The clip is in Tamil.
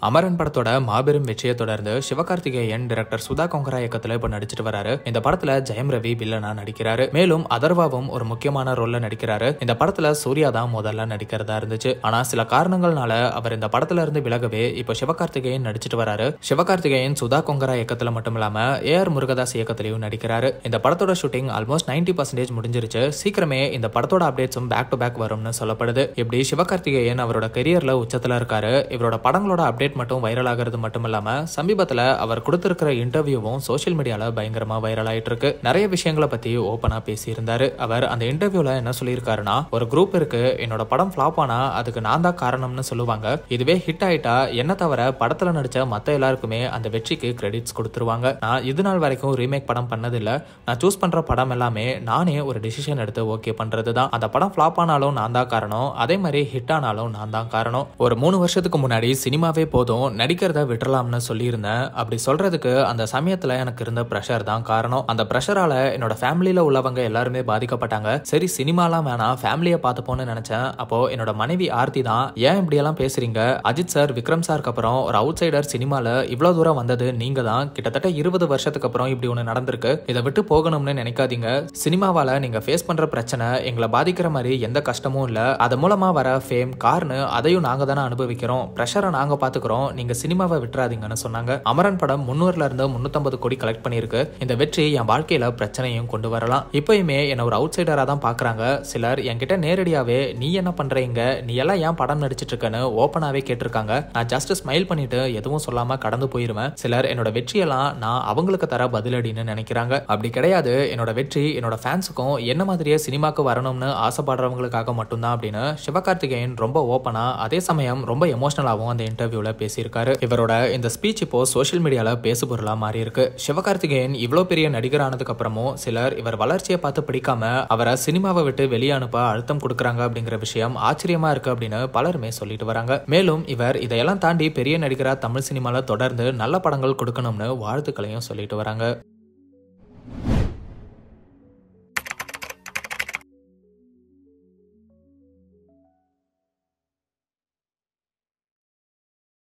அமரன் படத்தோட மாபெரும் வெற்றியை தொடர்ந்து சிவகார்த்திகேயன் டைரக்டர் சுதா கொங்கரா இயக்கத்துல இப்ப நடிச்சிட்டு வராரு. இந்த படத்துல ஜெயம் ரவி வில்லனா நடிக்கிறாரு. மேலும் அதர்வாவும் ஒரு முக்கியமான ரோல்ல நடிக்கிறாரு. இந்த படத்துல சூர்யா தான் முதல்ல நடிக்கிறதா இருந்துச்சு. ஆனா சில காரணங்கள்னால அவர் இந்த படத்துல இருந்து விலகவே இப்ப சிவகார்த்திகேயன் நடிச்சிட்டு வராரு. சிவகார்த்திகேயன் சுதா கொங்கரா இயக்கத்துல மட்டும் இல்லாம ஏஆர் முருகதாஸ் இயக்கத்திலையும் நடிக்கிறாரு. இந்த படத்தோட ஷூட்டிங் ஆல்மோஸ்ட் 90% முடிஞ்சிருச்சு. சீக்கிரமே இந்த படத்தோட அப்டேட்ஸும் பேக் டு பேக் வரும்னு சொல்லப்படுது. இப்படி சிவகார்த்திகேயன் அவரோட கெரியர்ல உச்சத்துல இருக்காரு. இவரோட படங்களோட அப்டேட் மட்டும் வைரல் ஆகிறது மட்டும் இல்லாம சமீபத்துல அவர் கொடுத்திருக்கிற இன்டர்வியூவும் சோஷியல் மீடியால பயங்கரமா வைரல் ஆயிட்டு இருக்கு. நிறைய விஷயங்களை பத்தி ஓபனா பேசியிருந்தாரு. அவர் அந்த இன்டர்வியூல என்ன சொல்லியிருக்காருன்னா, ஒரு குரூப் இருக்கு, என்னோட படம் ஃபிளாப் ஆனா அதுக்கு நான் தான் காரணம்னு சொல்லுவாங்க. இதுவே ஹிட் ஆயிட்டா என்ன தவிர படத்துல நடிச்ச மத்த எல்லாருக்குமே அந்த வெற்றிக்கு கிரெடிட்ஸ் கொடுத்துருவாங்க. நான் இது நாள் வரைக்கும் ரீமேக் படம் பண்ணதில்ல. நான் சூஸ் பண்ற படம் எல்லாமே நானே ஒரு டிசிஷன் எடுத்து ஓகே பண்றது தான். அந்த படம் ஃபிளாப் ஆனாலும் நான் தான் காரணம், அதே மாதிரி ஹிட் ஆனாலும் நான் தான் காரணம். ஒரு 3 வருஷத்துக்கு முன்னாடி சினிமாவே போதும், நடிக்கிறத விட்டுறலாம்னு சொல்லியிருந்தேன். அப்படி சொல்றதுக்கு அந்த சமயத்துல எனக்கு இருந்த பிரஷர் தான் காரணம். அந்த பிரஷரால என்னோட ஃபேமிலியில உள்ளவங்க எல்லாருமே பாதிக்கப்பட்டாங்க. சரி சினிமாலாம் வேணாம், ஃபேமிலியை பார்த்துப்போன்னு நினைச்சேன். அப்போ என்னோட மனைவி ஆர்த்தி தான், ஏன் இப்படி எல்லாம் பேசுறீங்க, அஜித் சார் விக்ரம் சாருக்கு அப்புறம் ஒரு அவுட் சைடர் சினிமால இவ்வளவு தூரம் வந்தது நீங்க தான். கிட்டத்தட்ட 20 வருஷத்துக்கு அப்புறம் இப்படி ஒண்ணு நடந்திருக்கு, இதை விட்டு போகணும்னு நினைக்காதீங்க. சினிமாவால நீங்க ஃபேஸ் பண்ற பிரச்சனை எங்களை பாதிக்கிற மாதிரி எந்த கஷ்டமும் இல்ல. அது மூலமா வர ஃபேம் கார்னு அதையும் நாங்க தானே அனுபவிக்கிறோம். பிரஷரை நாங்க பாத்துக்கிறோம், நீங்க சினிமாவை விட்டுறாதீங்கன்னு சொன்னாங்க. அமரன் படம் 300ல இருந்து 350 கோடி கலெக்ட் பண்ணிருக்கு. இந்த வெற்றி என் வாழ்க்கையில பிரச்சனையும் கொண்டு வரலாம். இப்பயுமே என்ன ஒரு அவுட் சைடரா தான் பாக்குறாங்க. சிலர் என்கிட்ட நேரடியாவே நீ என்ன பண்றீங்க, நீ எல்லாம் ஏன் படம் நடிச்சிட்டு இருக்கன்னு ஓப்பனாவே கேட்டிருக்காங்க. நான் ஜஸ்ட் ஸ்மைல் பண்ணிட்டு எதுவும் சொல்லாம கடந்து போயிருவேன். சிலர் என்னோட வெற்றியெல்லாம் நான் அவங்களுக்கு தர பதிலடின்னு நினைக்கிறாங்க. அப்படி கிடையாது, என்னோட வெற்றி என்னோட ஃபேன்ஸுக்கும் என்ன மாதிரியே சினிமாக்கு வரணும்னு ஆசைப்படுறவங்களுக்காக மட்டும்தான் அப்படின்னு சிவகார்த்திகேயன் ரொம்ப ஓப்பனா அதே சமயம் ரொம்ப எமோஷனலாவும் அந்த இன்டர்வியூல பேசியிருக்காரு. இவரோட இந்த ஸ்பீச் இப்போ சோஷியல் மீடியால பேசு பொருளா மாறி இருக்கு. சிவகார்த்திகேயன் இவ்வளவு பெரிய நடிகர் ஆனதுக்கு அப்புறமும் சிலர் இவர் வளர்ச்சியை பார்த்து பிடிக்காம அவரை சினிமாவை விட்டு வெளியே அனுப்ப அழுத்தம் கொடுக்கறாங்க அப்படிங்கிற விஷயம் ஆச்சரியமா இருக்கு அப்படின்னு பலருமே சொல்லிட்டு வராங்க. மேலும் இவர் இதையெல்லாம் தாண்டி பெரிய நடிகரா தமிழ் சினிமால தொடர்ந்து நல்ல படங்கள் கொடுக்கணும்னு வாழ்த்துக்களையும் சொல்லிட்டு வராங்க.